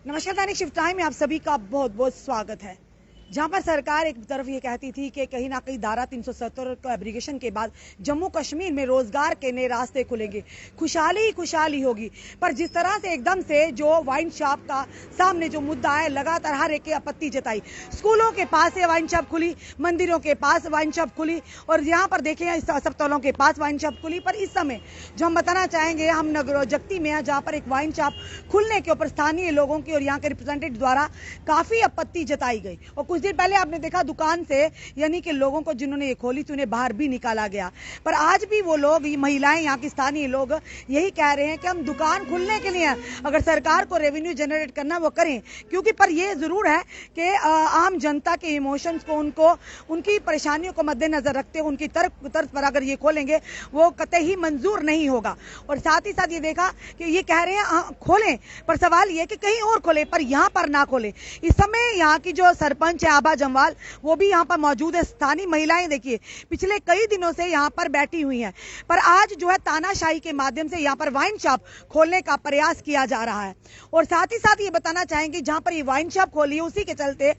नमस्कार, दैनिक shift time में आप सभी का बहुत बहुत स्वागत है। जहां पर सरकार एक तरफ ये कहती थी कि कहीं ना कहीं धारा 370 का एब्रिगेशन के बाद जम्मू कश्मीर में रोजगार के नए रास्ते खुलेंगे, खुशहाली ही खुशहाली होगी। पर जिस तरह से एकदम से जो वाइन शॉप का सामने जो मुद्दा है, लगातार हर एक की आपत्ति जताई। स्कूलों के पास ये वाइन शॉप खुली, मंदिरों के पास वाइन शॉप खुली और यहाँ पर देखें अस्पतालों के पास वाइन शॉप खुली। पर इस समय जो हम बताना चाहेंगे, हम नगर जगती में है जहाँ पर एक वाइन शॉप खुलने के ऊपर स्थानीय लोगों की और यहाँ के रिप्रेजेंटेटिव द्वारा काफी आपत्ति जताई गई। और कुछ दिन पहले आपने देखा दुकान से यानी कि लोगों को जिन्होंने ये खोली थी उन्हें बाहर भी निकाला गया। पर आज भी वो लोग, महिलाएं, यहाँ की स्थानीय लोग यही कह रहे हैं कि हम दुकान खुलने के लिए अगर सरकार को रेवेन्यू जनरेट करना वो करें, क्योंकि पर ये जरूर है कि आम जनता के इमोशंस को, उनकी परेशानियों को मद्देनजर रखते हुए उनकी तर्ज पर अगर ये खोलेंगे वो कतई मंजूर नहीं होगा। और साथ ही साथ ये देखा कि ये कह रहे हैं खोलें, पर सवाल ये कि कहीं और खोले पर यहाँ पर ना खोले। इस समय यहाँ की जो सरपंच है आबा जमवाल, वो भी यहाँ पर मौजूद है। स्थानीय महिलाएं देखिए पिछले कई दिनों से यहाँ पर बैठी हुई हैं, पर आज जो है तानाशाही के माध्यम से यहाँ पर वाइन शॉप खोलने का प्रयास किया जा रहा है। और साथ ही साथ ये बताना चाहेंगे, जहाँ पर ये वाइन शॉप खोली है उसी के चलते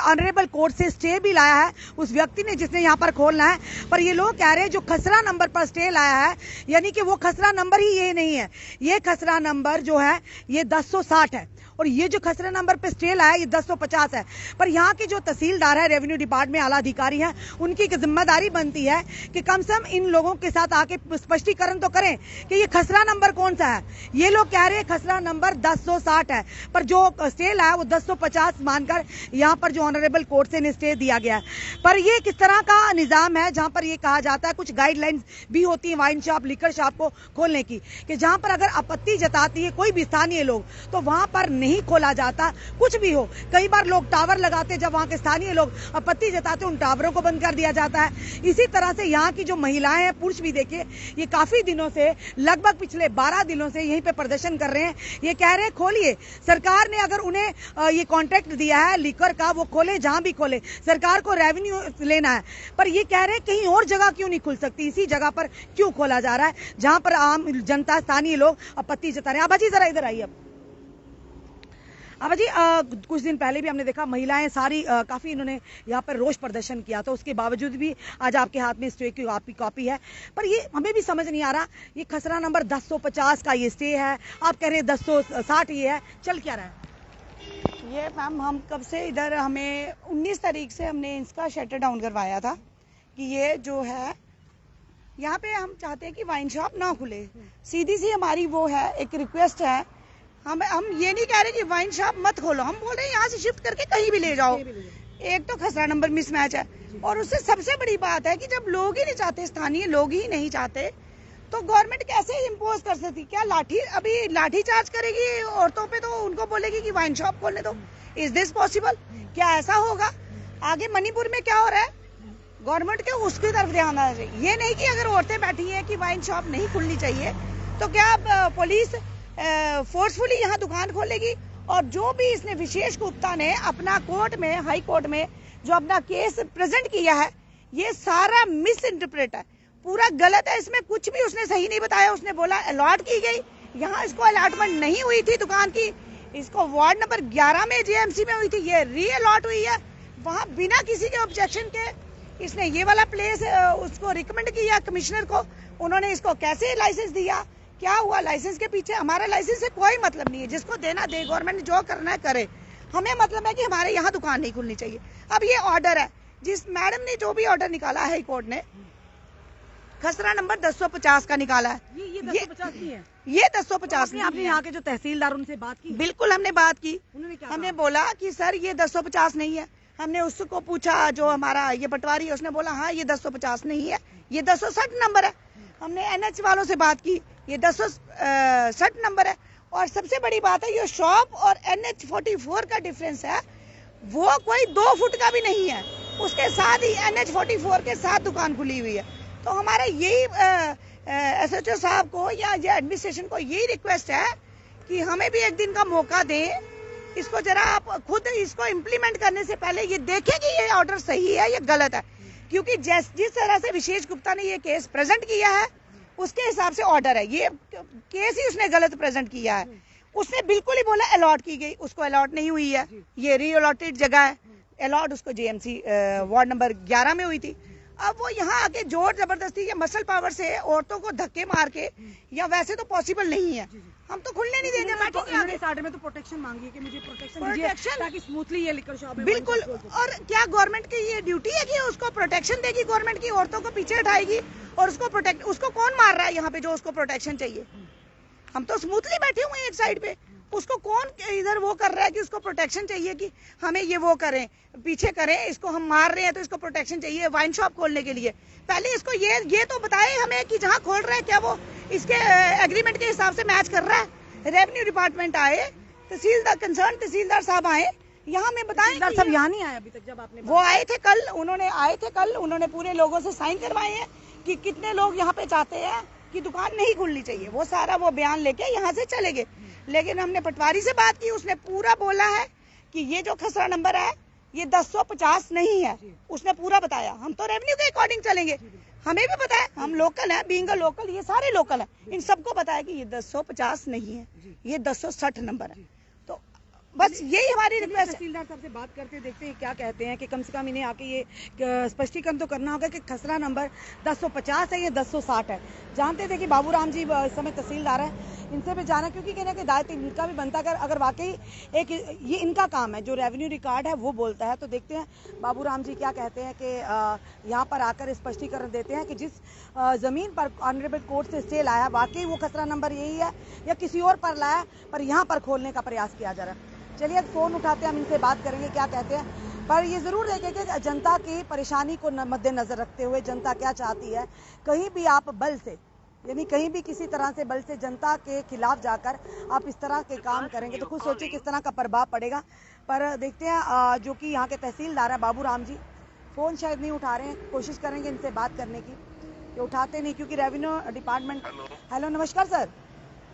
ऑनरेबल कोर्ट से स्टे भी लाया है उस व्यक्ति ने जिसने यहाँ पर खोलना है। पर ये लोग कह रहे हैं जो खसरा नंबर पर स्टे लाया है, यानी कि वो खसरा नंबर ही ये नहीं है, ये खसरा नंबर जो है ये 1060 है और ये जो खसरा नंबर पे स्टे लाया है ये 1050 है। पर यहाँ के जो तहसीलदार है, रेवेन्यू डिपार्टमेंट आला अधिकारी है, उनकी जिम्मेदारी बनती है कि कम से कम इन लोगों के साथ आके स्पष्टीकरण तो करें कि ये खसरा नंबर कौन सा है। ये लोग कह रहे हैं खसरा नंबर 1060 है, पर जो स्टे लाया वो 1050 मानकर यहाँ पर जो ऑनरेबल कोर्ट से स्टे दिया गया है। पर ये किस तरह का निजाम है जहाँ पर ये कहा जाता है, कुछ गाइडलाइंस भी होती है वाइन शॉप, लिकर शॉप को खोलने की, कि जहाँ पर अगर आपत्ति जताती है कोई भी स्थानीय लोग तो वहां पर नहीं खोला जाता, कुछ भी हो। कई बार लोग टावर लगाते, जब वहां के स्थानीय लोग आपत्ति जताते उन टावरों को बंद कर दिया जाता है। इसी तरह से यहाँ की जो महिलाएं हैं, पुरुष भी देखिए, ये काफी दिनों से, लगभग पिछले 12 दिनों से यहीं पे प्रदर्शन कर रहे हैं। ये कह रहे हैं खोलिए, सरकार ने अगर उन्हें ये कॉन्ट्रैक्ट दिया है लिकर का, वो खोले, जहां भी खोले, सरकार को रेवेन्यू लेना है। पर ये कह रहे हैं कहीं और जगह क्यों नहीं खुल सकती, इसी जगह पर क्यों खोला जा रहा है जहां पर आम जनता, स्थानीय लोग आपत्ति जता रहे हैं। आबा जी जरा इधर आइए। आबा जी, कुछ दिन पहले भी हमने देखा महिलाएं सारी काफी इन्होंने यहाँ पर रोष प्रदर्शन किया था, उसके बावजूद भी आज आपके हाथ में स्टे की कॉपी है। पर ये हमें भी समझ नहीं आ रहा, ये खसरा नंबर 1050 का ये स्टे है, आप कह रहे हैं 1060 ये है, चल क्या रहा है? ये मैम हम कब से इधर, हमें 19 तारीख से हमने इसका शटर डाउन करवाया था कि ये जो है यहाँ पे हम चाहते हैं कि वाइन शॉप ना खुले। सीधी सी हमारी वो है, एक रिक्वेस्ट है। हम ये नहीं कह रहे कि वाइन शॉप मत खोलो, हम बोल रहे हैं यहाँ से शिफ्ट करके कहीं भी ले जाओ। एक तो खसरा नंबर मिसमैच है और उससे सबसे बड़ी बात है कि जब लोग ही नहीं चाहते, स्थानीय लोग ही नहीं चाहते, तो गवर्नमेंट कैसे इम्पोज कर सकती? क्या अभी लाठी चार्ज करेगी औरतों पे, तो उनको बोलेगी कि वाइन शॉप खोलने दो? Is this possible? क्या ऐसा होगा? आगे मणिपुर में क्या हो रहा है, गवर्नमेंट के उसकी तरफ ध्यान देना चाहिए। ये नहीं कि अगर औरतें बैठी हैं कि वाइन शॉप नहीं खुलनी चाहिए, तो क्या पुलिस फोर्सफुली यहाँ दुकान खोलेगी? और जो भी इसने विशेष गुप्ता ने अपना कोर्ट में, हाई कोर्ट में जो अपना केस प्रेजेंट किया है, ये सारा मिस इंटरप्रेट है, पूरा गलत है। इसमें कुछ भी उसने सही नहीं बताया। उसने बोला अलॉट की गई, यहाँ इसको अलॉटमेंट नहीं हुई थी दुकान की, इसको वार्ड नंबर 11 में जेएमसी में हुई थी, ये री अलॉट हुई है। वहाँ बिना किसी के ऑब्जेक्शन के इसने ये वाला प्लेस उसको रिकमेंड किया कमिश्नर को, उन्होंने इसको कैसे लाइसेंस दिया? क्या हुआ? लाइसेंस के पीछे हमारा लाइसेंस से कोई मतलब नहीं है, जिसको देना दे, गवर्नमेंट जो करना है करे, हमें मतलब है कि हमारे यहाँ दुकान नहीं खुलनी चाहिए। अब ये ऑर्डर है, जिस मैडम ने जो भी ऑर्डर निकाला है हाई कोर्ट ने, खसरा नंबर 1050 का निकाला है। ये 1050 नहीं है, ये 1050 नहीं है। आपने यहाँ के जो तहसीलदार उनसे बात की? बिल्कुल हमने बात की। उन्होंने क्या हमने बोला कि सर ये 1050 नहीं है। हमने उसको पूछा, जो हमारा ये पटवारी है, उसने बोला हाँ ये 1050 नहीं है, ये 1060 नंबर है। हमने एनएच वालों से बात की, ये 1060 नंबर है। और सबसे बड़ी बात है, ये शॉप और NH 44 का डिफरेंस है, वो कोई 2 फुट का भी नहीं है। उसके साथ ही NH 44 के साथ दुकान खुली हुई है। तो हमारा यही SHO साहब को या ये एडमिनिस्ट्रेशन को यही रिक्वेस्ट है कि हमें भी एक दिन का मौका दें, इसको जरा आप खुद इसको इम्प्लीमेंट करने से पहले ये देखें कि ये ऑर्डर सही है या गलत है। क्योंकि जिस तरह से विशेष गुप्ता ने ये केस प्रेजेंट किया है, उसके हिसाब से ऑर्डर है, ये केस ही उसने गलत प्रेजेंट किया है। उसने बिल्कुल ही बोला अलॉट की गई, उसको अलॉट नहीं हुई है, ये री अलॉटेड जगह है, अलॉट उसको जेएमसी वार्ड नंबर 11 में हुई थी। अब वो यहाँ आके जोर जबरदस्ती या मसल पावर से औरतों को धक्के मार के, या वैसे तो पॉसिबल नहीं है, हम तो खुलने नहीं देंगे। बैठेंगे आगे में तो प्रोटेक्शन मांगी कि मुझे प्रोटेक्शन दीजिए ताकि स्मूथली ये लिकर शॉप बिल्कुल। और क्या गवर्नमेंट की ये ड्यूटी है कि उसको प्रोटेक्शन देगी गवर्नमेंट की, औरतों को पीछे उठाएगी और उसको प्रोटेक्ट, उसको कौन मार रहा है यहाँ पे जो उसको प्रोटेक्शन चाहिए? हम तो स्मूथली बैठे हुए हैं एक साइड पे, उसको कौन इधर वो कर रहा है कि उसको प्रोटेक्शन चाहिए कि हमें ये वो करें, पीछे करें, इसको हम मार रहे हैं तो इसको प्रोटेक्शन चाहिए वाइन शॉप खोलने के लिए। पहले इसको ये तो बताए हमें कि जहाँ खोल रहा है क्या वो इसके एग्रीमेंट के हिसाब से मैच कर रहा है। रेवेन्यू डिपार्टमेंट आए, तहसीलदार कंसर्न तहसीलदार साहब आए, यहाँ में बताएं सब यहाँ नहीं आए अभी तक। जब आपने वो आए थे कल, उन्होंने पूरे लोगों से साइन करवाए हैं कि कितने लोग यहाँ पे चाहते हैं कि दुकान नहीं खुलनी चाहिए, वो सारा वो बयान लेके यहाँ से चले गए। लेकिन हमने पटवारी से बात की, उसने पूरा बोला है कि ये जो खसरा नंबर है ये 1050 नहीं है, उसने पूरा बताया। हम तो रेवेन्यू के अकॉर्डिंग चलेंगे, हमें भी पता है, हम लोकल हैं, बीइंग अ लोकल, ये सारे लोकल हैं, इन सबको पता है कि ये 1050 नहीं है, ये 1060 नंबर है। तो बस यही हमारी रिक्वेस्ट है। तहसीलदार साहब से बात करते देखते हैं क्या कहते हैं कि कम से कम इन्हें आके ये स्पष्टीकरण तो करना होगा कि खसरा नंबर 1050 है, ये 1060 है। जानते थे कि बाबूराम जी इस समय तहसीलदार है, इनसे भी जाना, क्योंकि कहने के दायित्व इनका भी बनता है। अगर वाकई एक ये इनका काम है, जो रेवेन्यू रिकॉर्ड है वो बोलता है। तो देखते हैं बाबूराम जी क्या कहते हैं कि यहाँ पर आकर स्पष्टीकरण देते हैं कि जिस जमीन पर ऑनरेबल कोर्ट से स्टे लाया वाकई वो खसरा नंबर यही है या किसी और पर लाया, पर यहाँ पर खोलने का प्रयास किया जा रहा है। चलिए फोन उठाते हैं, हम इनसे बात करेंगे क्या कहते हैं। पर ये जरूर देखें कि जनता की परेशानी को मद्देनजर रखते हुए जनता क्या चाहती है। कहीं भी आप बल से, यानी कहीं भी किसी तरह से बल से जनता के खिलाफ जाकर आप इस तरह के काम करेंगे तो खुद सोचिए किस तरह का प्रभाव पड़ेगा। पर देखते हैं जो कि यहाँ के तहसीलदार है बाबूराम जी, फोन शायद नहीं उठा रहे हैं, कोशिश करेंगे इनसे बात करने की, ये उठाते नहीं क्योंकि रेवेन्यू डिपार्टमेंट। हेलो नमस्कार सर।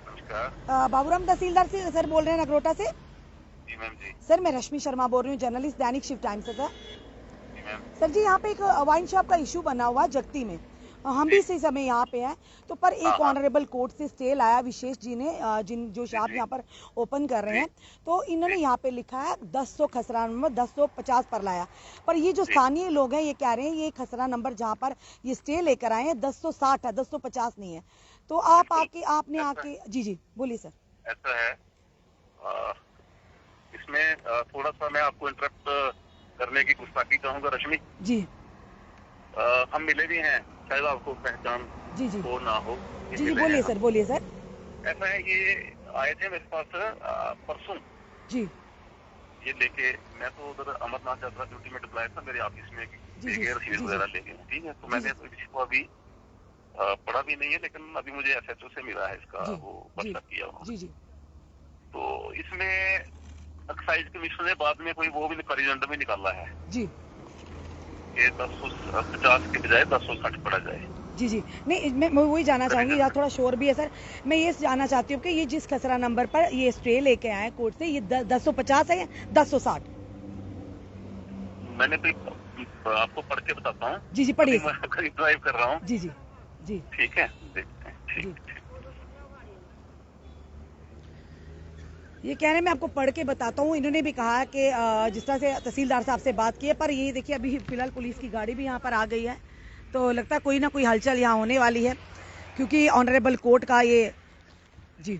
नमस्कार। बाबूराम तहसीलदार से सर बोल रहे हैं नगरोटा से? जी मैम जी। सर मैं रश्मि शर्मा बोल रही हूँ, जर्नलिस्ट दैनिक शिफ्ट टाइम्स से। जी मैम। सर जी यहाँ पे एक वाइन शॉप का इशू बना हुआ है जगती में, हम भी इसी समय यहाँ पे हैं। तो पर एक ऑनरेबल कोर्ट से स्टे लाया विशेष जी ने, जो शॉप यहाँ पर ओपन कर रहे हैं, तो इन्होंने यहाँ पे लिखा है 1000 खसरा नंबर 1050 पर लाया। पर ये जो स्थानीय लोग हैं ये कह रहे हैं ये खसरा नंबर जहाँ पर ये स्टे लेकर आए हैं 1060 है, 1050 नहीं है। तो आपने आके जी बोलिए सर। ऐसा है, इसमें थोड़ा सा मैं आपको इंटरप्ट करने की गुस्ताखी कहूँगा रश्मि जी। हम मिले भी हैं, शायद आपको पहचान जी हो ना हो। जी बोलिए सर, बोलिए सर। ऐसा है, ये आए थे मेरे पास परसों जी। ये लेके, मैं तो उधर अमरनाथ यात्रा ड्यूटी में डिप्लॉय था, मेरे ऑफिस में रसीद वगैरह लेके, ठीक है। तो मैंने तो इसको अभी पढ़ा भी नहीं है, लेकिन अभी मुझे SHO से मिला है इसका वो व्हाट्सएप किया उन्होंने। जी। तो इसमें एक्साइज कमीशन ने बाद में कोई वो भी कॉरिजेंडर भी निकाला है जी कि 1050 के बजाय 1060 पड़ा जाए। जी नहीं, मैं वही जानना चाहूंगी, यहाँ थोड़ा शोर भी है सर। मैं ये जानना चाहती हूँ कि ये जिस खसरा नंबर पर ये स्टे लेके आए कोर्ट से, ये 1050 है या 1060? मैंने तो आपको पढ़ के बताता हूँ। जी पढ़िए। मैं ड्राइव कर रहा हूँ। जी ठीक है, देखते हैं। ठीक। ये कह रहे हैं मैं आपको पढ़ के बताता हूँ। इन्होंने भी कहा कि जिस तरह से तहसीलदार साहब से बात की है, पर ये देखिए अभी फिलहाल पुलिस की गाड़ी भी यहाँ पर आ गई है, तो लगता है कोई ना कोई हलचल यहाँ होने वाली है, क्योंकि ऑनरेबल कोर्ट का ये जी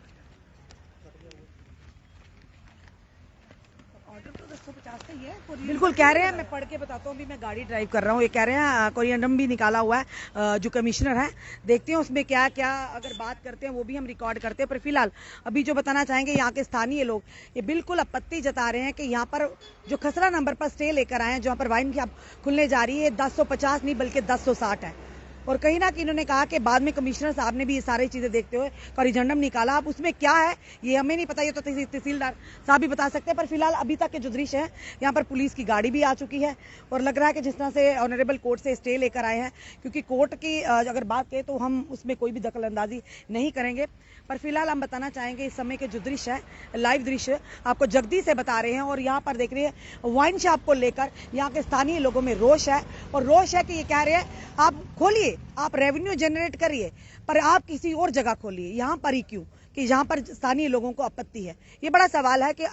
ऑर्डर तो 1050 का ही है। बिल्कुल कह रहे हैं, मैं पढ़ के बताता हूँ, अभी मैं गाड़ी ड्राइव कर रहा हूँ। ये कह रहे हैं कोरिएंडम भी निकाला हुआ है जो कमिश्नर है, देखते हैं उसमें क्या क्या अगर बात करते हैं वो भी हम रिकॉर्ड करते हैं। पर फिलहाल अभी जो बताना चाहेंगे, यहाँ के स्थानीय लोग ये बिल्कुल आपत्ति जता रहे हैं कि यहाँ पर जो खसरा नंबर पर स्टे लेकर आए हैं, जहाँ पर वाइन शॉप खुलने जा रही है, 1050 नहीं बल्कि 1060 है। और कहीं ना कहीं इन्होंने कहा कि बाद में कमिश्नर साहब ने भी ये सारी चीजें देखते हुए कॉरिजेंडम निकाला। अब उसमें क्या है ये हमें नहीं पता, ये तो तहसीलदार साहब भी बता सकते हैं। पर फिलहाल अभी तक के जो दृश्य है, यहाँ पर पुलिस की गाड़ी भी आ चुकी है और लग रहा है कि जिस तरह से ऑनरेबल कोर्ट से स्टे लेकर आए हैं, क्योंकि कोर्ट की अगर बात करें तो हम उसमें कोई भी दखल अंदाजी नहीं करेंगे। पर फिलहाल हम बताना चाहेंगे इस समय के जो दृश्य है, लाइव दृश्य आपको जगदी से बता रहे हैं। और यहाँ पर देख रहे हैं वाइन शॉप को लेकर यहाँ के स्थानीय लोगों में रोष है, और रोष है कि ये कह रहे हैं आप खोलिए, आप रेवेन्यू जनरेट करिए, पर आप किसी और जगह खोलिए, यहाँ पर ही क्यों? कि जहां पर स्थानीय लोगों को आपत्ति है। ये बड़ा सवाल है कि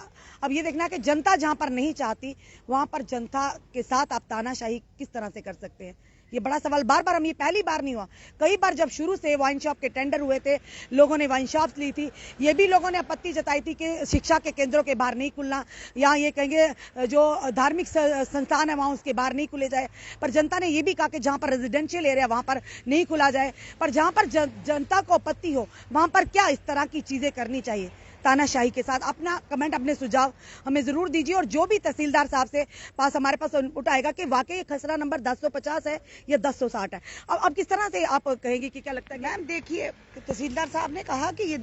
अब ये देखना है कि जनता जहां पर नहीं चाहती वहां पर जनता के साथ आप तानाशाही किस तरह से कर सकते हैं। ये बड़ा सवाल बार बार, हम ये पहली बार नहीं हुआ, कई बार जब शुरू से वाइन शॉप के टेंडर हुए थे, लोगों ने वाइन शॉप ली थी, ये भी लोगों ने आपत्ति जताई थी कि शिक्षा के केंद्रों के बाहर नहीं खुलना, या ये कहेंगे जो धार्मिक संस्थान है वहां उसके बाहर नहीं खुले जाए। पर जनता ने ये भी कहा कि जहां पर रेजिडेंशियल एरिया वहां पर नहीं खुला जाए। पर जहां पर जनता को आपत्ति हो वहां पर क्या इस तरह की चीजें करनी चाहिए तानाशाही के साथ। अपना कमेंट, अपने सुझाव हमें जरूर दीजिए, और जो भी तहसीलदार साहब से पास हमारे पास इनपुट आएगा कि वाकई खसरा नंबर 1050 है या 1060 है, अब किस तरह से आप कहेंगे कि क्या लगता है? मैम देखिए, तहसीलदार साहब ने कहा कि ये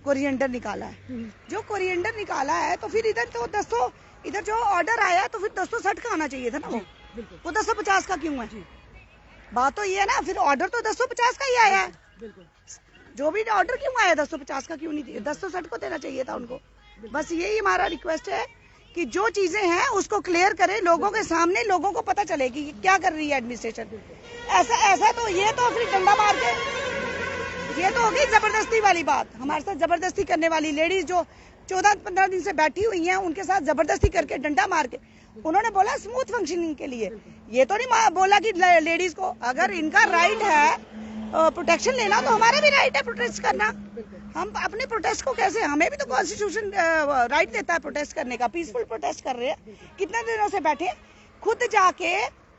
कोरिएंडर निकाला है, जो कोरिएंडर निकाला है तो फिर इधर तो 200, इधर जो ऑर्डर आया तो फिर 260 का आना चाहिए था ना, वो 250 का क्यों है? बात तो ये है ना, फिर ऑर्डर तो 250 का ही आया है, जो भी ऑर्डर क्यों आया 250 का क्यों नहीं दिया? 260 को देना चाहिए था उनको। बस यही हमारा रिक्वेस्ट है कि जो चीजें हैं उसको क्लियर करें, लोगों के सामने लोगों को पता चले कि क्या कर रही है एडमिनिस्ट्रेशन। ऐसा तो ये तो फिर डंडा मार के, ये तो होगी जबरदस्ती वाली बात। हमारे साथ जबरदस्ती करने वाली लेडीज जो 14-15 दिन से बैठी हुई हैं, उनके साथ जबरदस्ती करके डंडा मार के, उन्होंने बोला स्मूथ फंक्शनिंग के लिए, ये तो नहीं बोला कि लेडीज को, अगर इनका राइट है प्रोटेक्शन लेना तो हमारा भी राइट है प्रोटेस्ट करना। हम अपने प्रोटेस्ट को कैसे, हमें भी तो कॉन्स्टिट्यूशन राइट देता है प्रोटेस्ट करने का। पीसफुल प्रोटेस्ट कर रहे हैं, कितने दिनों से बैठे, खुद जाके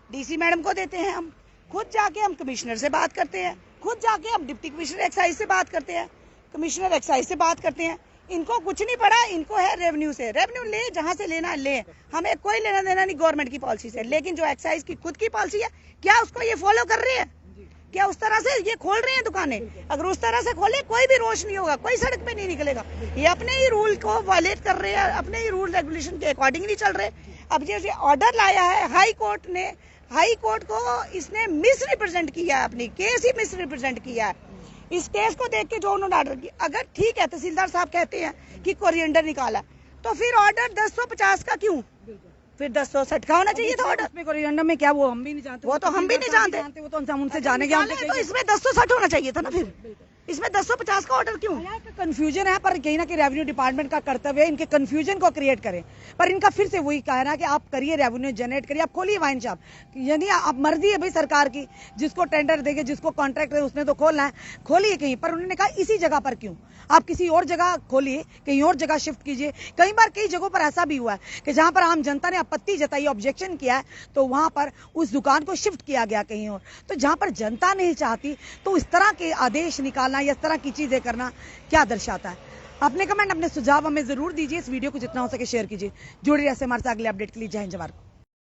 डीसी मैडम को देते हैं, हम खुद जाके हम कमिश्नर से बात करते हैं, खुद जाके हम डिप्टी कमिश्नर एक्साइज से बात करते हैं, कमिश्नर एक्साइज से बात करते हैं। इनको कुछ नहीं पड़ा, इनको है रेवेन्यू से, रेवेन्यू ले जहां से लेना ले, हमें कोई लेना देना नहीं गवर्नमेंट की पॉलिसी से। लेकिन जो एक्साइज की खुद की पॉलिसी है, क्या उसको ये फॉलो कर रहे हैं? क्या उस तरह से ये खोल रहे हैं दुकानें? अगर उस तरह से खोले कोई भी रोष नहीं होगा, कोई सड़क पे नहीं निकलेगा। ये अपने ही रूल को वायलेट कर रहे हैं, अपने ही रूल रेगुलेशन के अकॉर्डिंग नहीं चल रहे। अब जैसे ऑर्डर लाया है हाई कोर्ट ने, हाई कोर्ट को इसने मिस रिप्रेजेंट किया है, अपनी केस ही मिस रिप्रेजेंट किया है। इस केस को देख के जो उन्होंने ऑर्डर किया, अगर ठीक है तहसीलदार साहब कहते हैं कि कोरिएंडर निकाला, तो फिर ऑर्डर 1050 का क्यों? फिर 260 का होना चाहिए था ऑर्डर। इसमें कोरिएंडर में क्या वो हम भी नहीं जानते, वो तो हम भी नहीं जानते, वो तो हम उनसे जानेंगे। तो इसमें 260 होना चाहिए था ना, फिर इसमें 250 का ऑर्डर क्यों? कंफ्यूजन है, पर कहीं ना कहीं रेवेन्यू डिपार्टमेंट का कर्तव्य है इनके कंफ्यूजन को क्रिएट करें। पर इनका फिर से वही कहना कि आप करिए, रेवेन्यू जनरेट करिए, आप खोलिए वाइन शॉप, यानी आप मर्जी है भाई सरकार की, जिसको टेंडर देंगे, जिसको कॉन्ट्रैक्ट है उसने तो खोलना है, खोलिए कहीं। पर उन्होंने कहा इसी जगह पर क्यों, आप किसी और जगह खोलिए, कहीं और जगह शिफ्ट कीजिए। कई बार कई जगहों पर ऐसा भी हुआ है कि जहां पर आम जनता ने आपत्ति जताई, ऑब्जेक्शन किया है, तो वहां पर उस दुकान को शिफ्ट किया गया कहीं और। तो जहां पर जनता नहीं चाहती तो इस तरह के आदेश निकालना या इस तरह की चीजें करना क्या दर्शाता है? अपने कमेंट, अपने सुझाव हमें जरूर दीजिए। इस वीडियो को जितना हो सके शेयर कीजिए। जुड़े रहिए हमारे साथ अगले अपडेट के लिए। जय हिंद जवाहर।